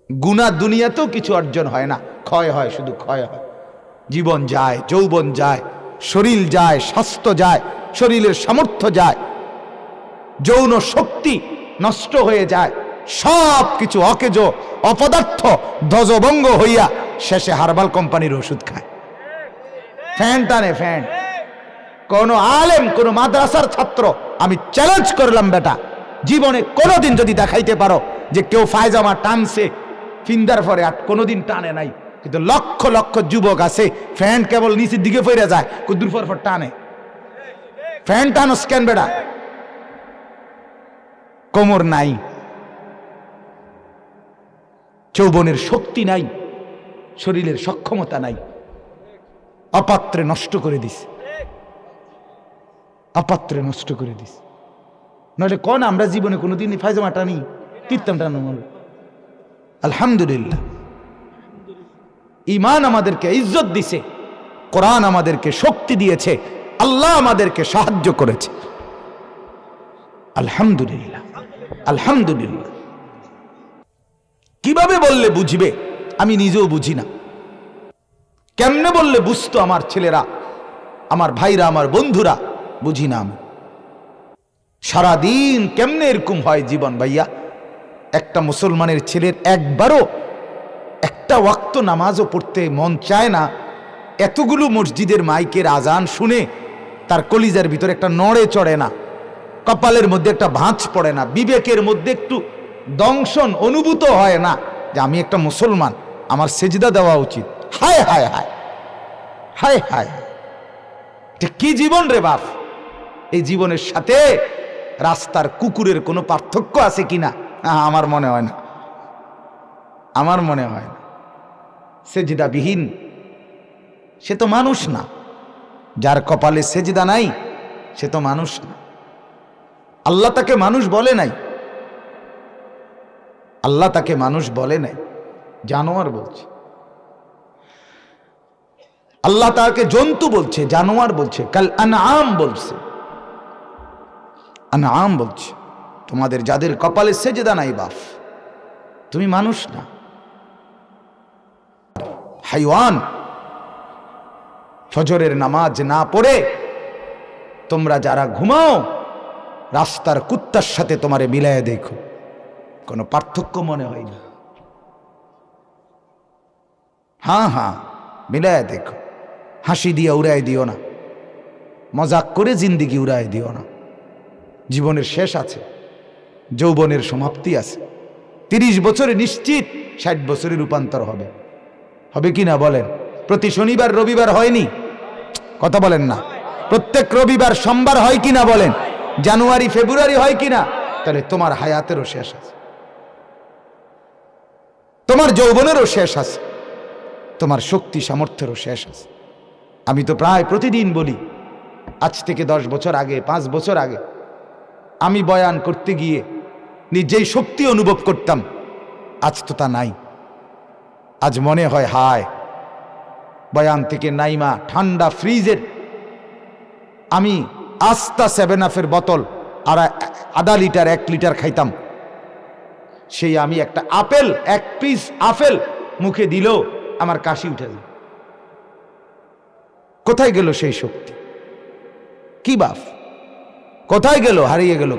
গুনাহ দুনিয়াতেও কিছু অর্জন হয় না, ক্ষয় হয়, শুধু ক্ষয় হয়। জীবন যায়, যৌবন যায়, শরীর যায়, স্বাস্থ্য যায়, শরীরের সামর্থ্য যায়, যৌন শক্তি নষ্ট হয়ে যায়, সব কিছু অকেজ অপদার্থ ধ্বজভঙ্গ হইয়া শেষে হার্বাল কোম্পানির ওষুধ খায়, ফ্যান টানে ফ্যান। কোন আলেম, কোন মাদ্রাসার ছাত্র, আমি চ্যালেঞ্জ করলাম বেটা, জীবনে কোনোদিন যদি দেখাইতে পারো যে কেউ ফায়জামা টানছে ফিন্দার পরে আর কোনোদিন টানে নাই, কিন্তু লক্ষ লক্ষ যুবক আছে ফ্যান কেবল নিচের দিকে ফিরে যায়, কুদ্দুর পর টানে। ফ্যান টানো স্ক্যান বেটা, কোমর নাই, যৌবনের শক্তি নাই, শরীরের সক্ষমতা নাই, অপাত্রে নষ্ট করে দিস, অপাত্রে নষ্ট করে দিস। নইলে কোন আমরা জীবনে কোনোদিন ফায়জামা টানি, কীর্তন টানো। আলহামদুলিল্লাহ, ঈমান আমাদেরকে ইজ্জত দিছে, কোরআন আমাদেরকে শক্তি দিয়েছে, আল্লাহ আমাদেরকে সাহায্য করেছে। আলহামদুলিল্লাহ, আলহামদুলিল্লাহ। কিভাবে বললে বুঝবে? আমি নিজেও বুঝি না। কেমনে বললে বুঝতো আমার ছেলেরা, আমার ভাইরা, আমার বন্ধুরা? বুঝি না আমি। সারাদিন কেমনে এরকম হয় জীবন ভাইয়া? একটা মুসলমানের ছেলের একবারও একটা ওয়াক্ত নামাজও পড়তে মন চায় না। এতগুলো মসজিদের মাইকের আজান শুনে তার কলিজার ভিতরে একটা নড়ে চড়ে না, কপালের মধ্যে একটা ভাঁজ পড়ে না, বিবেকের মধ্যে একটু দংশন অনুভূত হয় না যে আমি একটা মুসলমান, আমার সেজদা দেওয়া উচিত। হায় হায় হায় হায় হায়, এটা কি জীবন রে বাপ? এই জীবনের সাথে রাস্তার কুকুরের কোনো পার্থক্য আছে কিনা? আমার মনে হয় না, আমার মনে হয় না। সেজদাবিহীন সে তো মানুষ না, যার কপালে সেজদা নাই সে তো মানুষ না। আল্লাহ তাকে মানুষ বলে নাই, আল্লাহ তাকে মানুষ বলে নাই, জানোয়ার বলছে। আল্লাহ তাকে জন্তু বলছে, জানোয়ার বলছে, কাল আনআম বলছে, আনআম বলছে। তোমাদের যাদের কপালে সেজদা নাই বাপ, তুমি মানুষ না, হাইওয়ান। ফজরের নামাজ না পড়ে তোমরা যারা ঘুমাও, রাস্তার কুত্তার সাথে তোমারে মিলায় দেখো, কোনো পার্থক্য মনে হয় না। হ্যাঁ হ্যাঁ, মিলায় দেখো। হাসি দিয়ে উড়াই দিও না, মজাক করে জিন্দিগি উড়াই দিও না। জীবনের শেষ আছে, যৌবনের সমাপ্তি আছে। 30 বছরে নিশ্চিত 60 বছরে রূপান্তর হবে, হবে কি না বলেন? প্রতি শনিবার রবিবার হয়নি, কথা বলেন না। প্রত্যেক রবিবার সোমবার হয় কিনা বলেন? জানুয়ারি ফেব্রুয়ারি হয় কিনা? তাহলে তোমার হায়াতেরও শেষ আছে, তোমার যৌবনেরও শেষ আছে, তোমার শক্তি সামর্থ্যেরও শেষ আছে। আমি তো প্রায় প্রতিদিন বলি, আজ থেকে 10 বছর আগে, 5 বছর আগে আমি বয়ান করতে গিয়ে নিজেই শক্তি অনুভব করতাম, আজ তো তা নাই। আজ মনে হয় হায়, বয়ান থেকে নাইমা ঠান্ডা ফ্রিজের আমি আস্তা 7 আপের বোতল আর আধা লিটার 1 লিটার খাইতাম, সেই আমি একটা আপেল, 1 পিস আপেল মুখে দিলেও আমার কাশি উঠে যায়। কোথায় গেল সেই শক্তি? কি বাপ, কোথায় গেল? হারিয়ে গেল।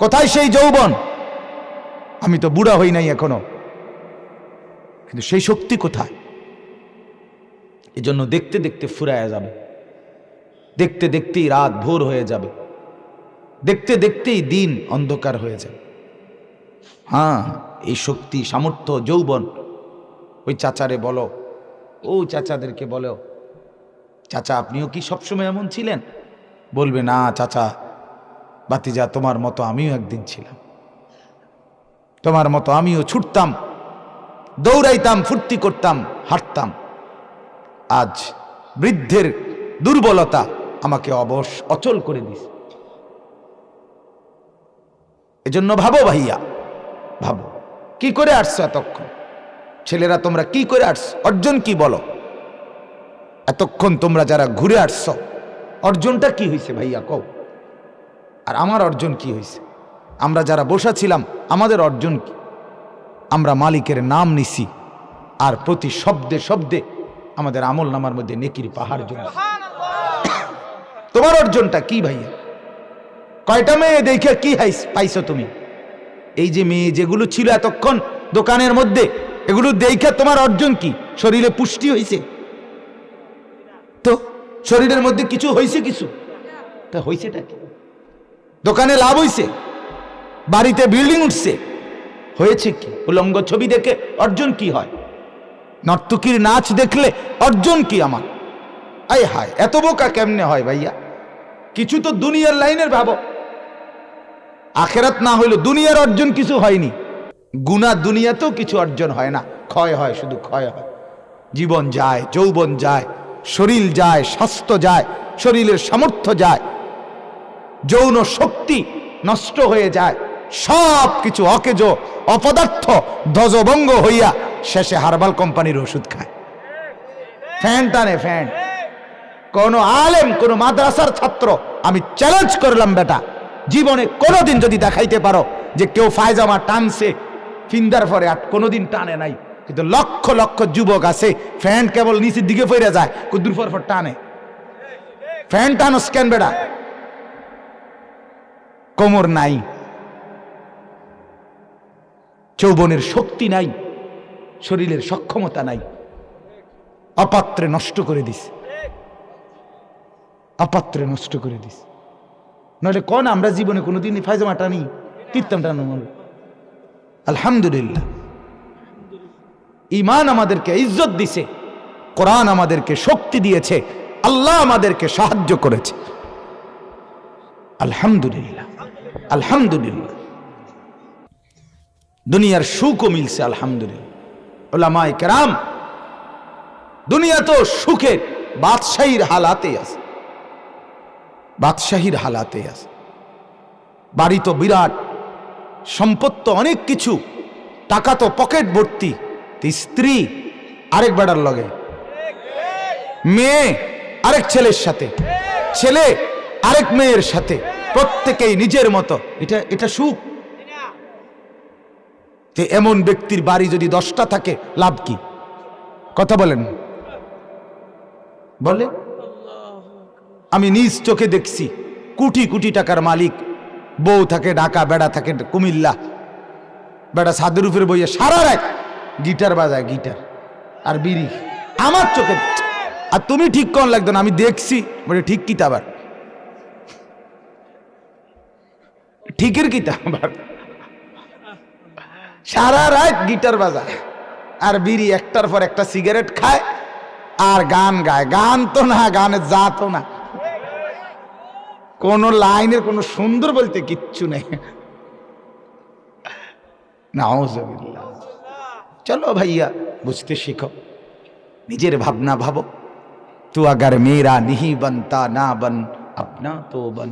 কোথায় সেই যৌবন? আমি তো বুড়া হই নাই এখনো, কিন্তু সেই শক্তি কোথায়? এজন্য দেখতে দেখতে ফুরায়া যাবে, দেখতে দেখতেই রাত ভোর হয়ে যাবে, দেখতে দেখতেই দিন অন্ধকার হয়ে যাবে। হ্যাঁ, এই শক্তি সামর্থ্য যৌবন, ওই চাচারে বলো, ও চাচাদেরকে বলো, চাচা আপনিও কি সবসময় এমন ছিলেন? বলবে না চাচা, বাতিজা তোমার মতো আমিও একদিন ছিলাম, তোমার মতো আমিও ছুটতাম, দৌড়াইতাম, ফুর্তি করতাম, হাঁটতাম। আজ বৃদ্ধের দুর্বলতা আমাকে অবশ অচল করে দিছে। এজন্য ভাবো ভাইয়া, ভাবো কি করে আসছো এতক্ষণ? ছেলেরা তোমরা কি করে আসছো? অর্জন কি বলো? এতক্ষণ তোমরা যারা ঘুরে আসছো, অর্জনটা কি হয়েছে ভাইয়া কও? আর আমার অর্জন কি হয়েছে? আমরা যারা বসা ছিলাম, আমাদের অর্জন কি? আমরা মালিকের নাম নিছি, আর প্রতি শব্দে শব্দে আমাদের আমল নামার মধ্যে নেকির পাহাড় জমে। তোমার অর্জনটা কি ভাইয়া? কয়টা মেয়ে দেখে কি পাইছো তুমি? এই যে মেয়ে যেগুলো ছিল এতক্ষণ দোকানের মধ্যে, এগুলো দেখে তোমার অর্জন কি? শরীরে পুষ্টি হয়েছে তো? শরীরের মধ্যে কিছু হয়েছে? কিছু তা হয়েছেটা কি? দোকানে লাভ হয়েছে, বাড়িতে বিল্ডিং উঠছে, হয়েছে কি? উলঙ্গ ছবি দেখে অর্জন কি হয়? নর্তকীর নাচ দেখলে অর্জন কি আমার? আয় হায়, এত বোকা কেমনে হয় ভাইয়া? কিছু তো দুনিয়ার লাইনের ভাবো, আখেরাত না হইলো দুনিয়ার অর্জন কিছু হয়নি। গুনাহ দুনিয়াতেও কিছু অর্জন হয় না, ক্ষয় হয়, শুধু ক্ষয় হয়। জীবন যায়, যৌবন যায়, শরীর যায়, স্বাস্থ্য যায়, শরীরের সামর্থ্য যায়, যৌন শক্তি নষ্ট হয়ে যায়, সব কিছু অকেজ অপদার্থ ধ্বজভঙ্গ হইয়া শেষে হার্বাল কোম্পানির ওষুধ খায়, ফ্যান টানে ফ্যান। কোন আলেম, কোন মাদ্রাসার ছাত্র, আমি চ্যালেঞ্জ করলাম বেটা, জীবনে কোনোদিন যদি দেখাইতে পারো যে কেউ ফায়জামা টানছে ফিন্দার পরে, আর কোনোদিন টানে নাই। কিন্তু লক্ষ লক্ষ যুবক আছে ফ্যান কেবল নিচের দিকে ফিরে যায়, কুদ্দুর পর টানে। ফ্যান টানো স্ক্যান বেটা, কোমর নাই, যৌবনের শক্তি নাই, শরীরের সক্ষমতা নাই, অপাত্রে নষ্ট করে দিস, অপাত্রে নষ্ট করে দিস। নইলে কোন আমরা জীবনে কোনোদিন ফায়জামা টানি, কীর্তন টানো? আলহামদুলিল্লাহ, ঈমান আমাদেরকে ইজ্জত দিছে, কোরআন আমাদেরকে শক্তি দিয়েছে, আল্লাহ আমাদেরকে সাহায্য করেছে। আলহামদুলিল্লাহ, আলহামদুলিল্লাহ। দুনিয়ার সুখও মিলছে আলহামদুলিল্লাহ। উলামায়ে কেরাম দুনিয়া তো সুখের বাদশাহীর হালাতে আছে, বাদশাহীর হালাতে আছে। বাড়ি তো বিরাট, সম্পদ তো অনেক কিছু, টাকা তো পকেট ভর্তি, স্ত্রী আরেক বেড়ার লগে, মেয়ে আরেক ছেলের সাথে, ছেলে আরেক মেয়ের সাথে, প্রত্যেকেই নিজের মতো। এটা সুখ? এমন ব্যক্তির বাড়ি যদি 10টা থাকে লাভ কি? কথা বলেন, বলে। আমি নিজ চোখে দেখছি, কোটি কোটি টাকার মালিক, বউ থাকে ঢাকা, বেড়া থাকে কুমিল্লা, বেড়া ছাদের উপরে বইয়ে সারা রাত গিটার বাজায়, গিটার আর বিড়ি, আমার চোখে। আর তুমি ঠিক কোন লাগতো না, আমি দেখছি, বলে ঠিক কি আবার? ঠিকের কি আবার? সারা রাত গিটার বাজায় আর বিড়ি, একটার পর একটা সিগারেট খায় আর গান গায়। গান তো না, গানের জাতও না, কোন লাইনের কোন সুন্দর বলতে কিচ্ছু নেই। নাউজুবিল্লাহ। চলো ভাইয়া, বুঝতে শিখো, নিজের ভাবনা ভাবো। তু আগার মেরা নিহি বনতা না বন আপনা তো বন।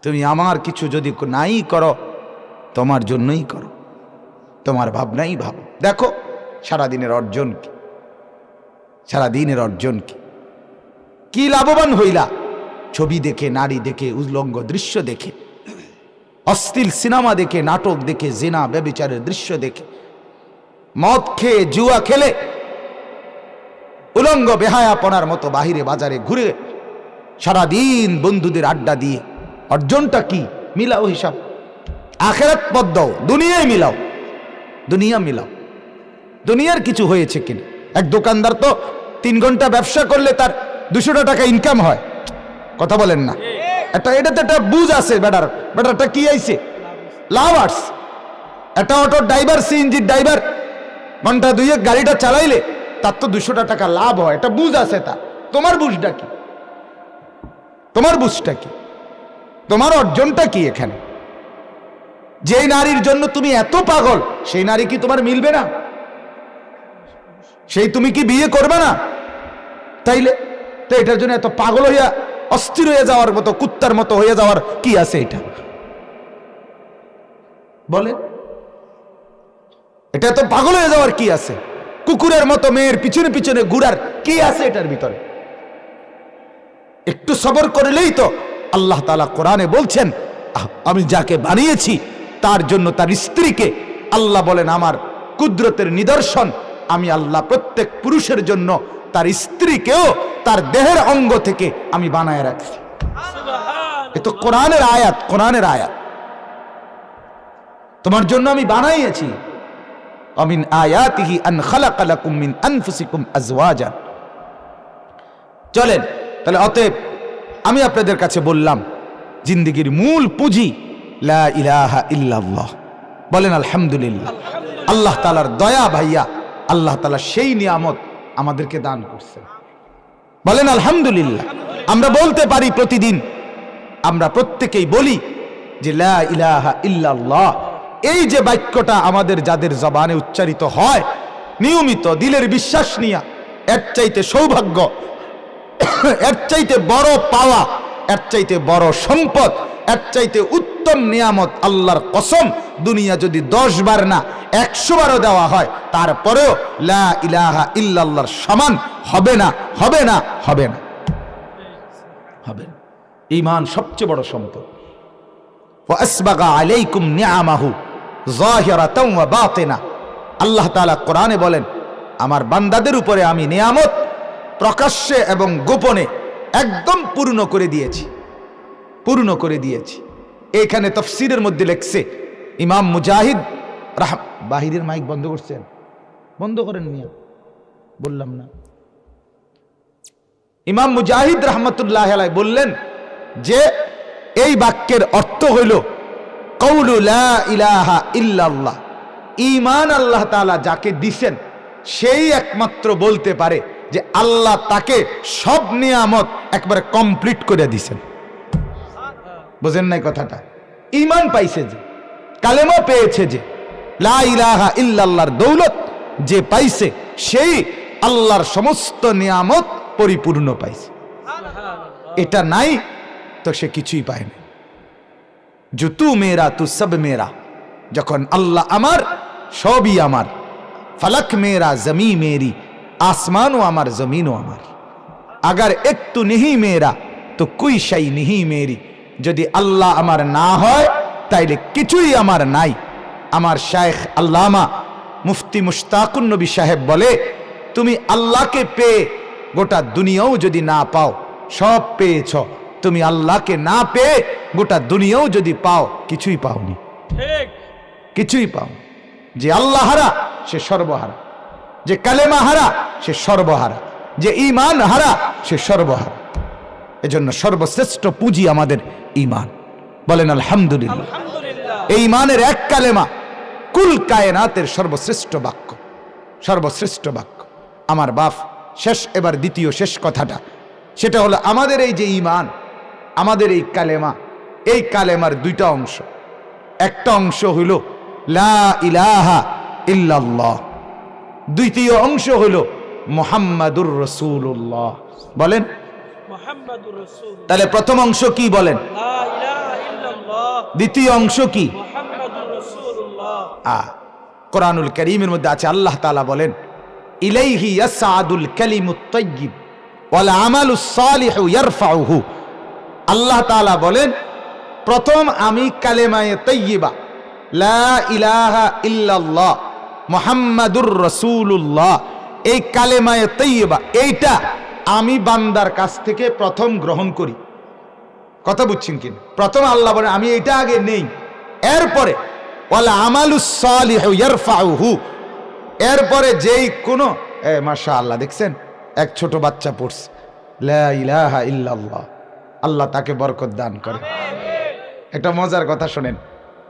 তুমি আমার কিছু যদি নাই করো, তোমার জন্যই করো, তোমার ভাবনাই ভাবো। দেখো সারাদিনের অর্জন কি, সারাদিনের অর্জন কি? কি লাভবান হইলা? ছবি দেখে, নারী দেখে, উলঙ্গ দৃশ্য দেখে, অশ্লীল সিনেমা দেখে, নাটক দেখে, জিনা ব্যভিচারের দৃশ্য দেখে, মদ খেয়ে, জুয়া খেলে, উলঙ্গ বেহায়াপনার মতো বাহিরে বাজারে ঘুরে সারাদিন বন্ধুদের আড্ডা দিয়ে অর্জনটা কি? মিলাও হিসাব, আখেরাত পথ দাও, দুনিয়ায় মিলাও, দুনিয়া মিলাও। দুনিয়ার কিছু হয়েছে কিনা? এক দোকানদার তো 3 ঘন্টা ব্যবসা করলে তার 200 টাকা ইনকাম হয়। কথা বলেন না? এটাতে একটা বুঝ আছে, বেটারটা কি আইছে? লাভ আর্টস। একটা অটো ড্রাইভার, সিএনজির ড্রাইভার ঘন্টা 2 গাড়িটা চালাইলে তার তো 200 টাকা লাভ হয়, এটা বুঝ আছে তার। তোমার বুঝটা কি? তোমার বুঝটা কি? তোমার অর্জনটা কি এখানে? যেই নারীর জন্য তুমি এত পাগল, সেই নারী কি তোমার মিলবে না? সেই তুমি কি বিয়ে করবে না? তাইলে তো এটার জন্য এত পাগল হইয়া অস্থির হয়ে যাওয়ার মতো, কুত্তার মতো হয়ে যাওয়ার কি আছে? এটা বলে, এটা এত পাগল হয়ে যাওয়ার কি আছে? কুকুরের মতো মেয়ের পিছনে পিছনে ঘুরার কি আছে এটার ভিতরে? একটু সবর করলেই তো আল্লাহ তাআলা কোরআনে বলছেন, আমি যাকে বানিয়েছি তার জন্য তার স্ত্রীকে আল্লাহ বলেন আমার কুদরতের নিদর্শন আমি আল্লাহ প্রত্যেক পুরুষের জন্য তার স্ত্রীকেও তার দেহের অঙ্গ থেকে আমি বানায় রাখছি। এ তো কোরআনের আয়াত, কোরআনের আয়াত। তোমার জন্য আমি বানাইয়েছি। আমিন আয়াতিহি আন খালাকা লাকুম মিন আনফুসিকুম আজওয়াজা। চলেন তাহলে, অতএব আমি আপনাদের কাছে বললাম জিন্দেগির মূল পুঁজি লা ইলাহা ইল্লাল্লাহ। বলেন আলহামদুলিল্লাহ। আল্লাহ তাআলার দয়া ভাইয়া, আল্লাহ তাআলা সেই নিয়ামত আমাদেরকে দান করছেন। বলেন আলহামদুলিল্লাহ। আমরা বলতে পারি প্রতিদিন, আমরা প্রত্যেকেই বলি যে লা ইলাহা ইল্লাল্লাহ। এই যে বাক্যটা আমাদের যাদের জবানে উচ্চারিত হয় নিয়মিত দিলের বিশ্বাস নিয়া, এর চাইতে সৌভাগ্য, এর চাইতে বড় পাওয়া, এর চাইতে বড় সম্পদ, এর চাইতে উত্তম নিয়ামত আল্লাহর কসম দুনিয়া যদি 10 বার না 100 বারও দেওয়া হয় তারপরেও লা ইলাহা ইল্লাল্লাহর সমান হবে না, হবে না, হবে না, হবে না। ঈমান সবচেয়ে বড় সম্পদ। ওয়া আসবাগা আলাইকুম নিআমাহু যাহিরাতাও ওয়া বাতিনা। আল্লাহ তাআলা কোরআনে বলেন, আমার বান্দাদের উপরে আমি নিয়ামত প্রকাশ্যে এবং গোপনে একদম পূর্ণ করে দিয়েছি, পূর্ণ করে দিয়েছি। এইখানে তাফসীরের মধ্যে লেখছে ইমাম মুজাহিদ বাহিরের মাইক বন্ধ করছেন, বন্ধ করেন মিয়া, বললাম না। ইমাম মুজাহিদ রাহমাতুল্লাহি আলাইহি বললেন যে এই বাক্যের অর্থ হইল কওলু লা ইলাহা ইল্লাল্লাহ। ঈমান আল্লাহ তাআলা যাকে দিবেন সেই একমাত্র বলতে পারে যে আল্লাহ তাকে সব নিয়ামত একবারে কমপ্লিট করে দিবেন। বুঝেন নাই কথাটা? ঈমান পাইছে যে, কালেমা পেয়েছে যে, লা ইলাহা ইল্লাল্লাহর দৌলত যে পাইছে সেই আল্লাহর সমস্ত নিয়ামত পরিপূর্ণ পাইছে। এটা নাই তো সে কিছুই পায় না। जो तू मेरा तू सब मेरा, যখন আল্লাহ আমার সবই আমার, ফলক মেরা জমি মেরি, আসমানও আমার জমিনও আমার, अगर एक तू नहीं मेरा तो कोई शै नहीं मेरी। যদি আল্লাহ আমার না হয় তাইলে কিছুই আমার নাই। আমার শায়েখ আল্লামা মুফতি মুশতাকুন নবী সাহেব বলে, তুমি আল্লাহকে পেয়ে গোটা দুনিয়াও যদি না পাও সব পেয়েছ, তুমি আল্লাহকে না পেয়ে গোটা দুনিয়াও যদি পাও কিছুই পাওনি, কিছুই পাও। যে আল্লাহ হারা সে সর্বহারা, যে কালেমা হারা সে সর্বহারা, যে ঈমান হারা সে সর্বহারা। এজন্য সর্বশ্রেষ্ঠ পুঁজি আমাদের ঈমান। বলেন আলহামদুলিল্লাহ। এই ঈমানের এক কালেমা কুল কায়নাতের সর্বশ্রেষ্ঠ বাক্য, সর্বশ্রেষ্ঠ বাক্য। আমার বাপ শেষ, এবার দ্বিতীয় শেষ কথাটা, সেটা হলো আমাদের এই যে ঈমান, আমাদের এই কালেমা, এই কালেমার দুইটা অংশ। একটা অংশ হইল লা ইলাহা ইল্লাল্লাহ, দ্বিতীয় অংশ হইল মুহাম্মাদুর রাসূলুল্লাহ। বলেন মুহাম্মাদুর রাসূলুল্লাহ। তাহলে প্রথম অংশ কি বলেন? লা ইলাহা ইল্লাল্লাহ। দ্বিতীয় অংশ কি? মুহাম্মাদুর রাসূলুল্লাহ। কোরআনুল কারীমের মধ্যে আছে, আল্লাহ তাআলা বলেন ইলাইহি ইয়াসআদুল কালিমুত তাইয়্যিব ওয়াল আমালুস সালিহু ইয়ারফাউহু। আল্লাহ তাআলা বলেন প্রথম আমি কালেমায়ে তাইয়্যিবা লা ইলাহা ইল্লাল্লাহ মুহাম্মাদুর রাসূলুল্লাহ, এই কালেমায়ে তাইয়্যিবা এইটা আমি বান্দার কাছ থেকে প্রথম গ্রহণ করি। কথা বুঝছেন কিনা? প্রথম আল্লাহ বলেন আমি এটা আগে নেই, এরপরে ওয়াল আমালুস সালিহু ইয়ারফাউহু, এরপরে যেই কোনো মাশাআল্লাহ দেখছেন এক ছোট বাচ্চা পড়ছে লা ইলাহা ইল্লাল্লাহ, আল্লাহ তাকে বরকত দান করে। একটা মজার কথা শোনেন,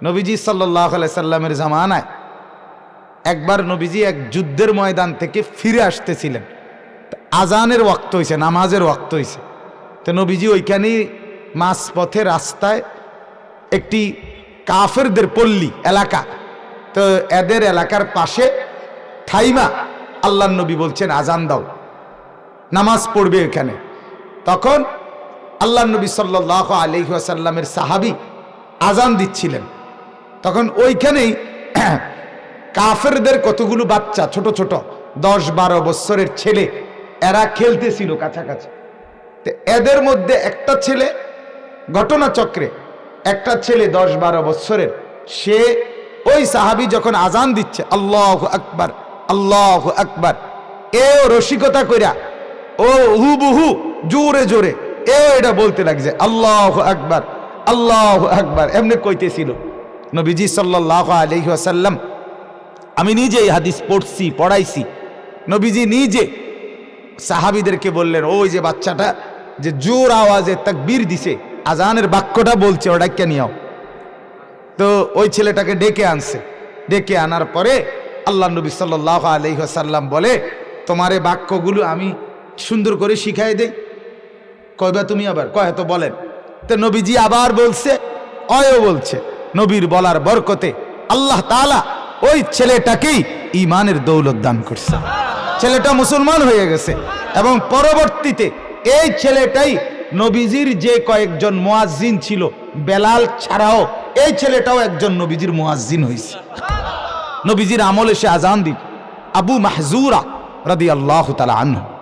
নবীজি সাল্লাল্লাহু আলাইহি সাল্লামের জামানায় একবার নবীজি এক যুদ্ধের ময়দান থেকে ফিরে আসতেছিলেন, আজানের ওয়াক্ত হয়েছে, নামাজের ওয়াক্ত হয়েছে। তো নবীজি ওইখানেই মাঝপথে রাস্তায় একটি কাফেরদের পল্লী এলাকা, তো এদের এলাকার পাশে থাইমা আল্লাহর নবী বলছেন আজান দাও, নামাজ পড়বে এখানে। তখন আল্লাহর নবী সাল্লাল্লাহু আলাইহি ওয়াসাল্লামের সাহাবী আজান দিচ্ছিলেন। তখন ওইখানেই কাফেরদের কতগুলো বাচ্চা ছোট ছোট 10-12 বছরের ছেলে এরা খেলতেছিল কাছাকাছি। তো এদের মধ্যে একটা ছেলে, ঘটনাচক্রে একটা ছেলে 10-12 বছরের, সে ওই সাহাবী যখন আজান দিচ্ছে আল্লাহু আকবার আল্লাহু আকবার, এও রসিকতা কইরা ও হুবহু জোরে জোরে এও এটা বলতে লাগছে আল্লাহু আকবার আল্লাহু আকবার, এমনি কইতেছিল। নবীজি সাল্লাল্লাহু আলাইহি ওয়াসাল্লাম, আমি নিজে এই হাদিস পড়ছি পড়াইছি, নবীজি নিজে সাহাবীদেরকে বললেন ওই যে বাচ্চাটা যে জোর আওয়াজে তাকবীর দিছে, আজানের বাক্যটা বলছে, ওটা কে নিও। তো ওই ছেলেটাকে ডেকে আনছে, ডেকে আনার পরে আল্লাহ নবী সাল্লাল্লাহু আলাইহি ওয়াসাল্লাম বলে তোমার এই বাক্যগুলো আমি সুন্দর করে শিখাই দেই। কয়বা তুমি আবার কয় তো বলেন। তো নবীজি আবার বলছে, অয়ও বলছে। নবীর বলার বরকতে আল্লাহ তাআলা ওই ছেলেটাকেই ঈমানের দৌলত দান করছে, ছেলেটা মুসলমান হয়ে গেছে। এবং পরবর্তীতে এই ছেলেটাই নবীজির যে কয়েকজন মুয়াজ্জিন ছিল, বেলাল ছাড়াও এই ছেলেটাও একজন নবীজির মুয়াজ্জিন হয়েছে। নবীজির আমলে সে আজান দিত। আবু মাহজুরা রাদিয়াল্লাহু তাআলা আনহু।